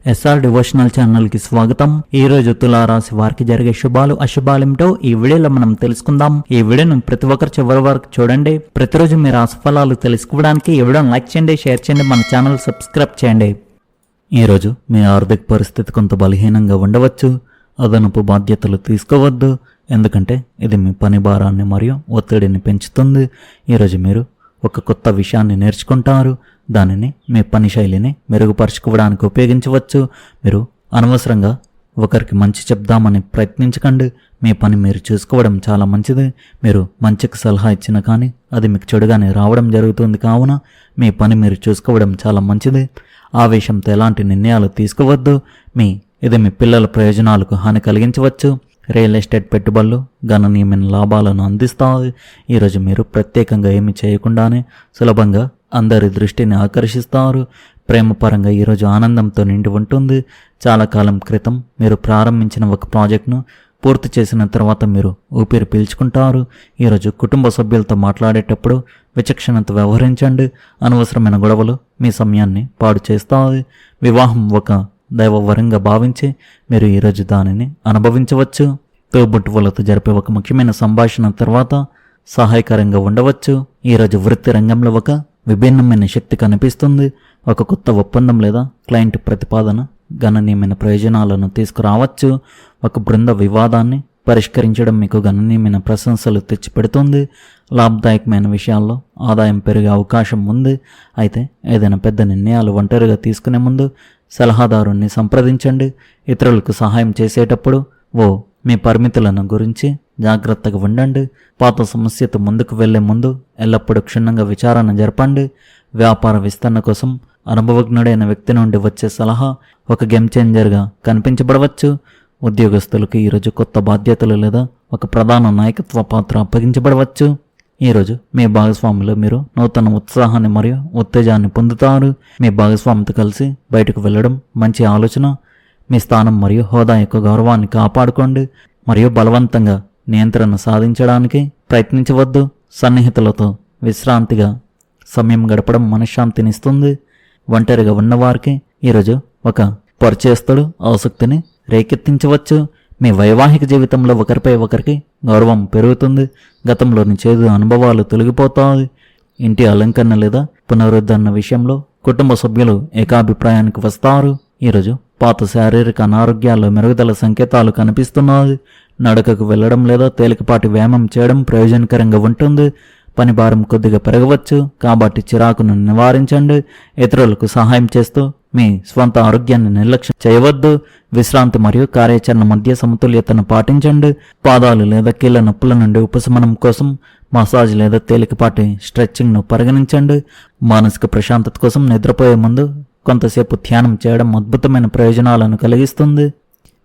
SR devotional channel కి స్వాగతం. ఈ రోజు తులారాశి వారికి జరిగే శుభాలు అశుభాలేమిటో ఈ వీడియోలో మనం తెలుసుకుందాం. ఈ వీడియోను ప్రతి ఒక్కరు చివరి వరకు చూడండి. ప్రతిరోజు మీ రాశి ఫలాలు తెలుసుకోవడానికి ఈ వీడియోను లైక్ చేయండి, షేర్ చేయండి, మన ఛానల్ సబ్స్క్రైబ్ చేయండి. ఈ రోజు మీ ఆర్థిక పరిస్థితి కొంత బలహీనంగా ఉండవచ్చు. అదనపు బాధ్యతలు తీసుకోవద్దు, ఎందుకంటే ఇది మీ పని భారాన్ని మరియు ఒత్తిడిని పెంచుతుంది. ఈరోజు మీరు ఒక కొత్త విషయాన్ని నేర్చుకుంటారు. దానిని మీ పని శైలిని మెరుగుపరుచుకోవడానికి ఉపయోగించవచ్చు. మీరు అనవసరంగా ఒకరికి మంచి చెప్దామని ప్రయత్నించకండి. మీ పని మీరు చూసుకోవడం చాలా మంచిది. మీరు మంచికి సలహా ఇచ్చినా కానీ అది మీకు చెడుగానే రావడం జరుగుతుంది. కావున మీ పని మీరు చూసుకోవడం చాలా మంచిది. ఆవేశంతో ఎలాంటి నిర్ణయాలు తీసుకోవద్దు. ఇది మీ పిల్లల ప్రయోజనాలకు హాని కలిగించవచ్చు. రియల్ ఎస్టేట్ పెట్టుబడులు గణనీయమైన లాభాలను అందిస్తాయి. ఈరోజు మీరు ప్రత్యేకంగా ఏమి చేయకుండానే సులభంగా అందరి దృష్టిని ఆకర్షిస్తారు. ప్రేమపరంగా ఈరోజు ఆనందంతో నిండి ఉంటుంది. చాలా కాలం క్రితం మీరు ప్రారంభించిన ఒక ప్రాజెక్టును పూర్తి చేసిన తర్వాత మీరు ఊపిరి పీల్చుకుంటారు. ఈరోజు కుటుంబ సభ్యులతో మాట్లాడేటప్పుడు విచక్షణతో వ్యవహరించండి. అనవసరమైన గొడవలు మీ సమయాన్ని పాడు చేస్తాయి. వివాహం ఒక దైవవరంగా భావించి మీరు ఈరోజు దానిని అనుభవించవచ్చు. తోబుట్టువులతో జరిపే ఒక ముఖ్యమైన సంభాషణ తర్వాత సహాయకరంగా ఉండవచ్చు. ఈరోజు వృత్తి రంగంలో ఒక విభిన్నమైన శక్తి కనిపిస్తుంది. ఒక కొత్త ఒప్పందం లేదా క్లయింట్ ప్రతిపాదన గణనీయమైన ప్రయోజనాలను తీసుకురావచ్చు. ఒక బృంద వివాదాన్ని పరిష్కరించడం మీకు గణనీయమైన ప్రశంసలు తెచ్చిపెడుతుంది. లాభదాయకమైన విషయాల్లో ఆదాయం పెరిగే అవకాశం ఉంది. అయితే ఏదైనా పెద్ద నిర్ణయాలు ఒంటరిగా తీసుకునే ముందు సలహాదారుని సంప్రదించండి. ఇతరులకు సహాయం చేసేటప్పుడు మీ పరిమితులను గురించి జాగ్రత్తగా ఉండండి. పాత సమస్యతో ముందుకు వెళ్లే ముందు ఎల్లప్పుడూ క్షుణ్ణంగా విచారణ జరపండి. వ్యాపార విస్తరణ కోసం అనుభవజ్ఞుడైన వ్యక్తి నుండి వచ్చే సలహా ఒక గేమ్ చేంజర్గా కనిపించబడవచ్చు. ఉద్యోగస్తులకు ఈరోజు కొత్త బాధ్యతలు లేదా ఒక ప్రధాన నాయకత్వ పాత్ర అప్పగించబడవచ్చు. ఈరోజు మీ భాగస్వామిలో మీరు నూతన ఉత్సాహాన్ని మరియు ఉత్తేజాన్ని పొందుతారు. మీ భాగస్వామితో కలిసి బయటకు వెళ్ళడం మంచి ఆలోచన. మీ స్థానం మరియు హోదా యొక్క గౌరవాన్ని కాపాడుకోండి మరియు బలవంతంగా నియంత్రణ సాధించడానికి ప్రయత్నించవద్దు. సన్నిహితులతో విశ్రాంతిగా సమయం గడపడం మనశ్శాంతినిస్తుంది. ఒంటరిగా ఉన్నవారికి ఈరోజు ఒక పరిచయస్తుడు ఆసక్తిని రేకెత్తించవచ్చు. మీ వైవాహిక జీవితంలో ఒకరిపై ఒకరికి గౌరవం పెరుగుతుంది. గతంలోని చేదు అనుభవాలు తొలగిపోతాయి. ఇంటి అలంకరణ లేదా పునరుద్ధరణ విషయంలో కుటుంబ సభ్యులు ఏకాభిప్రాయానికి వస్తారు. ఈరోజు పాత శారీరక అనారోగ్యాల్లో మెరుగుదల సంకేతాలు కనిపిస్తున్నాయి. నడకకు వెళ్లడం లేదా తేలికపాటి వ్యాయామం చేయడం ప్రయోజనకరంగా ఉంటుంది. పని భారం కొద్దిగా పెరగవచ్చు, కాబట్టి చిరాకును నివారించండి. ఇతరులకు సహాయం చేస్తూ మీ స్వంత ఆరోగ్యాన్ని నిర్లక్ష్యం చేయవద్దు. విశ్రాంతి మరియు కార్యాచరణ మధ్య సమతుల్యతను పాటించండి. పాదాలు లేదా కీళ్ల నొప్పుల నుండి ఉపశమనం కోసం మసాజ్ లేదా తేలికపాటి స్ట్రెచ్చింగ్ను పరిగణించండి. మానసిక ప్రశాంతత కోసం నిద్రపోయే ముందు కొంతసేపు ధ్యానం చేయడం అద్భుతమైన ప్రయోజనాలను కలిగిస్తుంది.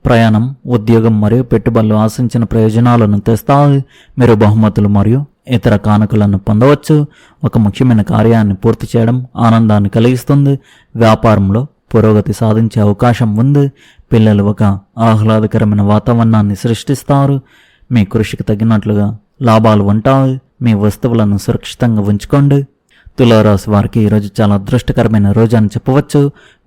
ప్రయాణం, ఉద్యోగం మరియు పెట్టుబడులు ఆశించిన ప్రయోజనాలను తెస్తాయి. మీరు బహుమతులు మరియు ఇతర కానుకలను పొందవచ్చు. ఒక ముఖ్యమైన కార్యాన్ని పూర్తి చేయడం ఆనందాన్ని కలిగిస్తుంది. వ్యాపారంలో పురోగతి సాధించే అవకాశం ఉంది. పిల్లలు ఒక ఆహ్లాదకరమైన వాతావరణాన్ని సృష్టిస్తారు. మీ కృషికి తగినట్లుగా లాభాలు ఉంటాయి. మీ వస్తువులను సురక్షితంగా ఉంచుకోండి. తులారాశి వారికి ఈరోజు చాలా అదృష్టకరమైన రోజు అని చెప్పవచ్చు.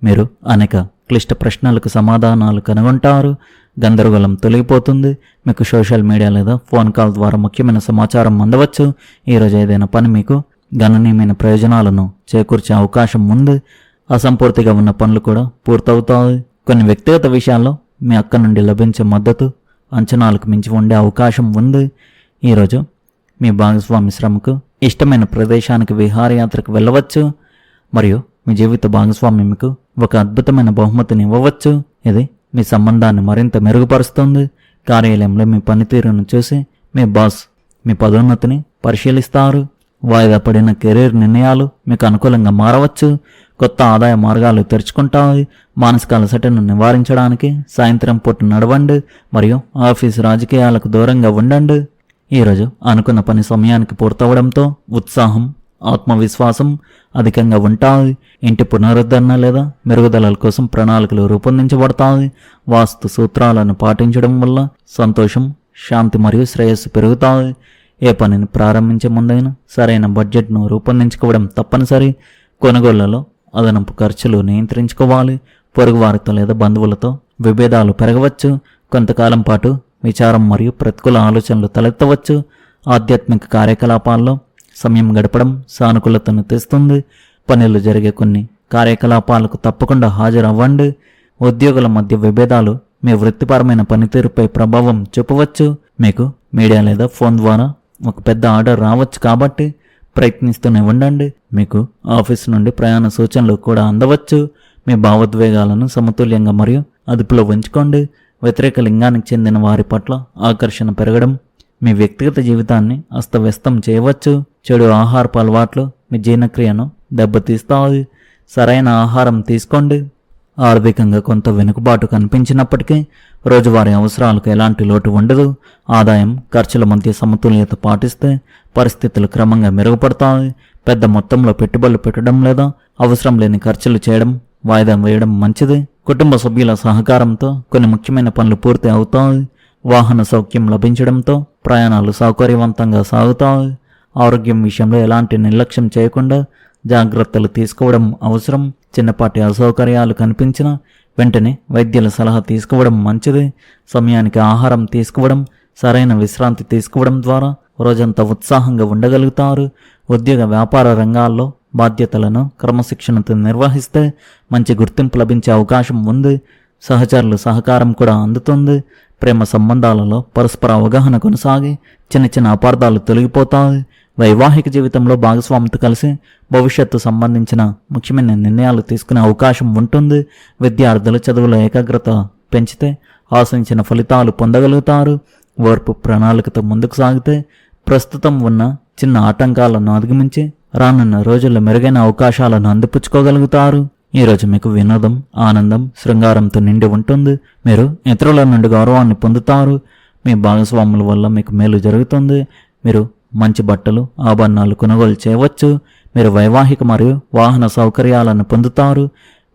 మీరు అనేక క్లిష్ట ప్రశ్నలకు సమాధానాలు కనుగొంటారు. గందరగోళం తొలగిపోతుంది. మీకు సోషల్ మీడియా లేదా ఫోన్ కాల్ ద్వారా ముఖ్యమైన సమాచారం అందవచ్చు. ఈరోజు ఏదైనా పని మీకు గణనీయమైన ప్రయోజనాలను చేకూర్చే అవకాశం ఉంది. అసంపూర్తిగా ఉన్న పనులు కూడా పూర్తవుతాయి. కొన్ని వ్యక్తిగత విషయాల్లో మీ అక్క నుండి లభించే మద్దతు అంచనాలకు మించి ఉండే అవకాశం ఉంది. ఈరోజు మీ భాగస్వామి శ్రమకు ఇష్టమైన ప్రదేశానికి విహారయాత్రకు వెళ్ళవచ్చు మరియు మీ జీవిత భాగస్వామి మీకు ఒక అద్భుతమైన బహుమతిని ఇవ్వవచ్చు. ఇది మీ సంబంధాన్ని మరింత మెరుగుపరుస్తుంది. కార్యాలయంలో మీ పనితీరును చూసి మీ బాస్ మీ పదోన్నతిని పరిశీలిస్తారు. వాయిదా పడిన కెరీర్ నిర్ణయాలు మీకు అనుకూలంగా మారవచ్చు. కొత్త ఆదాయ మార్గాలు తెరుచుకుంటాయి. మానసిక అలసటను నివారించడానికి సాయంత్రం పూట నడవండి మరియు ఆఫీసు రాజకీయాలకు దూరంగా ఉండండి. ఈరోజు అనుకున్న పని సమయానికి పూర్తవడంతో ఉత్సాహం, ఆత్మవిశ్వాసం అధికంగా ఉంటాయి. ఇంటి పునరుద్ధరణ లేదా మెరుగుదలల కోసం ప్రణాళికలు రూపొందించబడతాయి. వాస్తు సూత్రాలను పాటించడం వల్ల సంతోషం, శాంతి మరియు శ్రేయస్సు పెరుగుతాయి. ఏ పనిని ప్రారంభించే ముందైనా సరైన బడ్జెట్ను రూపొందించుకోవడం తప్పనిసరి. కొనుగోళ్లలో అదనపు ఖర్చులు నియంత్రించుకోవాలి. పొరుగువారితో లేదా బంధువులతో విభేదాలు పెరగవచ్చు. కొంతకాలం పాటు విచారం మరియు ప్రతికూల ఆలోచనలు తలెత్తవచ్చు. ఆధ్యాత్మిక కార్యకలాపాల్లో సమయం గడపడం సానుకూలతను తెస్తుంది. పనులు జరిగే కొన్ని కార్యకలాపాలకు తప్పకుండా హాజరవ్వండి. ఉద్యోగుల మధ్య విభేదాలు మీ వృత్తిపరమైన పనితీరుపై ప్రభావం చూపవచ్చు. మీకు మీడియా లేదా ఫోన్ ద్వారా ఒక పెద్ద ఆర్డర్ రావచ్చు కాబట్టి ప్రయత్నిస్తూనే ఉండండి. మీకు ఆఫీస్ నుండి ప్రయాణ సూచనలు కూడా అందవచ్చు. మీ భావోద్వేగాలను సమతుల్యంగా మరియు అదుపులో ఉంచుకోండి. వ్యతిరేక లింగానికి చెందిన వారి పట్ల ఆకర్షణ పెరగడం మీ వ్యక్తిగత జీవితాన్ని అస్తవ్యస్తం చేయవచ్చు. చెడు ఆహారపు అలవాట్లు మీ జీర్ణక్రియను దెబ్బతీస్తాయి. సరైన ఆహారం తీసుకోండి. ఆర్థికంగా కొంత వెనుకబాటు కనిపించినప్పటికీ రోజువారీ అవసరాలకు ఎలాంటి లోటు ఉండదు. ఆదాయం ఖర్చుల మధ్య సమతుల్యత పాటిస్తే పరిస్థితులు క్రమంగా మెరుగుపడతాయి. పెద్ద మొత్తంలో పెట్టుబడులు పెట్టడం లేదా అవసరం లేని ఖర్చులు చేయడం వాయిదా వేయడం మంచిది. కుటుంబ సభ్యుల సహకారంతో కొన్ని ముఖ్యమైన పనులు పూర్తి అవుతాయి. వాహన సౌఖ్యం లభించడంతో ప్రయాణాలు సౌకర్యవంతంగా సాగుతాయి. ఆరోగ్యం విషయంలో ఎలాంటి నిర్లక్ష్యం చేయకుండా జాగ్రత్తలు తీసుకోవడం అవసరం. చిన్నపాటి అసౌకర్యాలు కనిపించినా వెంటనే వైద్యుల సలహా తీసుకోవడం మంచిది. సమయానికి ఆహారం తీసుకోవడం, సరైన విశ్రాంతి తీసుకోవడం ద్వారా రోజంతా ఉత్సాహంగా ఉండగలుగుతారు. ఉద్యోగ వ్యాపార రంగాల్లో బాధ్యతలను క్రమశిక్షణతో నిర్వహిస్తే మంచి గుర్తింపు లభించే అవకాశం ఉంది. సహచరుల సహకారం కూడా అందుతుంది. ప్రేమ సంబంధాలలో పరస్పర అవగాహన కొనసాగి చిన్న చిన్న అపార్థాలు తొలగిపోతాయి. వైవాహిక జీవితంలో భాగస్వామితో కలిసి భవిష్యత్తు సంబంధించిన ముఖ్యమైన నిర్ణయాలు తీసుకునే అవకాశం ఉంటుంది. విద్యార్థులు చదువులో ఏకాగ్రత పెంచితే ఆశించిన ఫలితాలు పొందగలుగుతారు. ఓర్పు ప్రణాళికతో ముందుకు సాగితే ప్రస్తుతం ఉన్న చిన్న ఆటంకాలను అధిగమించి రానున్న రోజుల్లో మెరుగైన అవకాశాలను అందిపుచ్చుకోగలుగుతారు. ఈరోజు మీకు వినోదం, ఆనందం, శృంగారంతో నిండి ఉంటుంది. మీరు ఇతరుల నుండి గౌరవాన్ని పొందుతారు. మీ భాగస్వాముల వల్ల మీకు మేలు జరుగుతుంది. మీరు మంచి బట్టలు, ఆభరణాలు కొనుగోలు చేయవచ్చు. మీరు వైవాహిక మరియు వాహన సౌకర్యాలను పొందుతారు.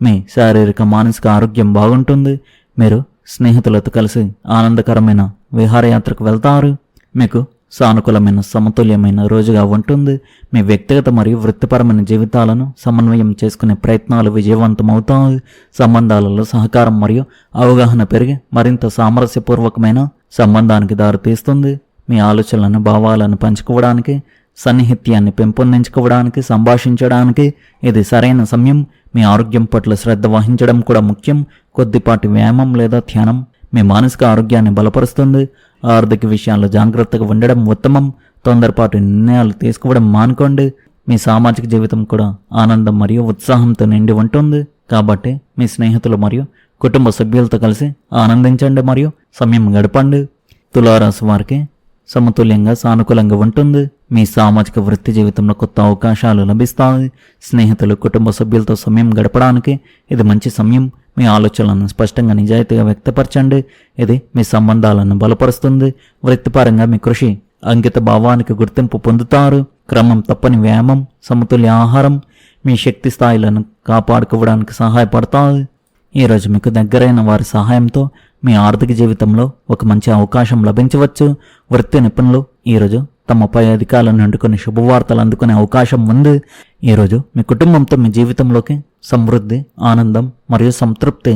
మీ శారీరక మానసిక ఆరోగ్యం బాగుంటుంది. మీరు స్నేహితులతో కలిసి ఆనందకరమైన విహారయాత్రకు వెళ్తారు. మీకు సానుకూలమైన సమతుల్యమైన రోజుగా ఉంటుంది. మీ వ్యక్తిగత మరియు వృత్తిపరమైన జీవితాలను సమన్వయం చేసుకునే ప్రయత్నాలు విజయవంతమవుతాయి. సంబంధాలలో సహకారం మరియు అవగాహన పెరిగి మరింత సామరస్యపూర్వకమైన సంబంధానికి దారితీస్తుంది. మీ ఆలోచనలను, భావాలను పంచుకోవడానికి, సన్నిహిత్యాన్ని పెంపొందించుకోవడానికి, సంభాషించడానికి ఇది సరైన సమయం. మీ ఆరోగ్యం పట్ల శ్రద్ధ వహించడం కూడా ముఖ్యం. కొద్దిపాటి వ్యాయామం లేదా ధ్యానం మీ మానసిక ఆరోగ్యాన్ని బలపరుస్తుంది. ఆర్థిక విషయాల్లో జాగ్రత్తగా ఉండడం ఉత్తమం. తొందరపాటు నిర్ణయాలు తీసుకోవడం మానుకోండి. మీ సామాజిక జీవితం కూడా ఆనందం మరియు ఉత్సాహంతో నిండి ఉంటుంది. కాబట్టి మీ స్నేహితులు మరియు కుటుంబ సభ్యులతో కలిసి ఆనందించండి మరియు సమయం గడపండి. తులారాశి వారికి సమతుల్యంగా, సానుకూలంగా ఉంటుంది. మీ సామాజిక వృత్తి జీవితంలో కొత్త అవకాశాలు లభిస్తాయి. స్నేహితులు, కుటుంబ సభ్యులతో సమయం గడపడానికి ఇది మంచి సమయం. మీ ఆలోచనలను స్పష్టంగా, నిజాయితీగా వ్యక్తపరచండి. ఇది మీ సంబంధాలను బలపరుస్తుంది. వృత్తిపరంగా మీ కృషి, అంకిత భావానికి గుర్తింపు పొందుతారు. క్రమం తప్పని వ్యాయామం, సమతుల్య ఆహారం మీ శక్తి స్థాయిలను కాపాడుకోవడానికి సహాయపడతాయి. ఈరోజు మీకు దగ్గరైన వారి సహాయంతో మీ ఆర్థిక జీవితంలో ఒక మంచి అవకాశం లభించవచ్చు. వృత్తి నిపుణులు ఈరోజు తమ పై అధికారుల నుండి కొన్ని శుభవార్తలు అందుకునే అవకాశం ఉంది. ఈరోజు మీ కుటుంబంతో మీ జీవితంలోకి సమృద్ధి, ఆనందం మరియు సంతృప్తి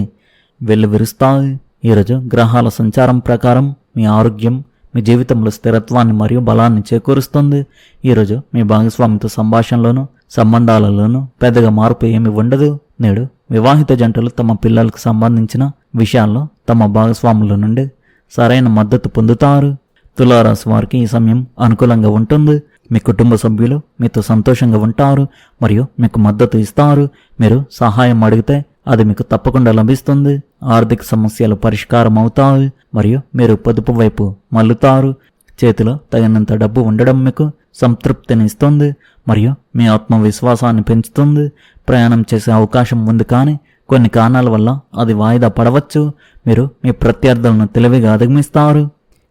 వెల్లువిరుస్తాయి. ఈరోజు గ్రహాల సంచారం ప్రకారం మీ ఆరోగ్యం మీ జీవితంలో స్థిరత్వాన్ని మరియు బలాన్ని చేకూరుస్తుంది. ఈరోజు మీ భాగస్వామితో సంభాషణలోనూ సంబంధాలలోనూ పెద్దగా మార్పు ఏమి ఉండదు. నేడు వివాహిత జంటలు తమ పిల్లలకు సంబంధించిన విషయాల్లో తమ భాగస్వాముల నుండి సరైన మద్దతు పొందుతారు. తులారాశి వారికి ఈ సమయం అనుకూలంగా ఉంటుంది. మీ కుటుంబ సభ్యులు మీతో సంతోషంగా ఉంటారు మరియు మీకు మద్దతు ఇస్తారు. మీరు సహాయం అడిగితే అది మీకు తప్పకుండా లభిస్తుంది. ఆర్థిక సమస్యలు పరిష్కారం అవుతాయి మరియు మీరు పొదుపు వైపు మల్లుతారు. చేతిలో తగినంత డబ్బు ఉండడం మీకు సంతృప్తిని ఇస్తుంది మరియు మీ ఆత్మవిశ్వాసాన్ని పెంచుతుంది. ప్రయాణం చేసే అవకాశం ఉంది, కానీ కొన్ని కారణాల వల్ల అది వాయిదా పడవచ్చు. మీరు మీ ప్రత్యర్థులను తెలివిగా అధిగమిస్తారు.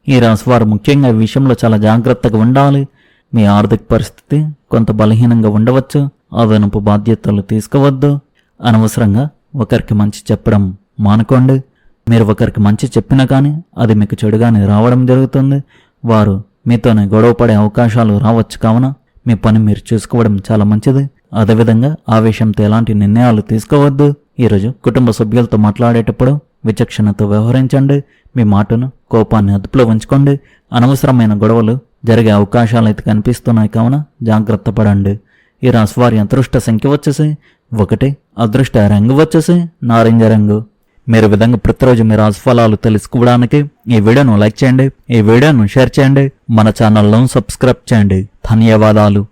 ఈ రాశివారు ముఖ్యంగా ఈ విషయంలో చాలా జాగ్రత్తగా ఉండాలి. మీ ఆర్థిక పరిస్థితి కొంత బలహీనంగా ఉండవచ్చు. అదనపు బాధ్యతలు తీసుకోవద్దు. అనవసరంగా ఒకరికి మంచి చెప్పడం మానుకోండి. మీరు ఒకరికి మంచి చెప్పినా కానీ అది మీకు చెడుగానే రావడం జరుగుతుంది. వారు మీతోనే గొడవ పడే అవకాశాలు రావచ్చు. కావున మీ పని మీరు చూసుకోవడం చాలా మంచిది. అదేవిధంగా ఆవేశంతో ఎలాంటి నిర్ణయాలు తీసుకోవద్దు. ఈరోజు కుటుంబ సభ్యులతో మాట్లాడేటప్పుడు విచక్షణతో వ్యవహరించండి. మీ మాటను, కోపాన్ని అదుపులో ఉంచుకోండి. అనవసరమైన గొడవలు జరిగే అవకాశాలు అయితే కనిపిస్తున్నాయి కావున జాగ్రత్త పడండి. ఈ రాశి వారి అదృష్ట సంఖ్య వచ్చేసి 1, అదృష్ట రంగు వచ్చేసి నారింజ రంగు. మీరు విధంగా ప్రతిరోజు మీ రాశి ఫలాలు తెలుసుకోవడానికి ఈ వీడియోను లైక్ చేయండి, ఈ వీడియోను షేర్ చేయండి, మన ఛానల్ను సబ్స్క్రైబ్ చేయండి. ధన్యవాదాలు.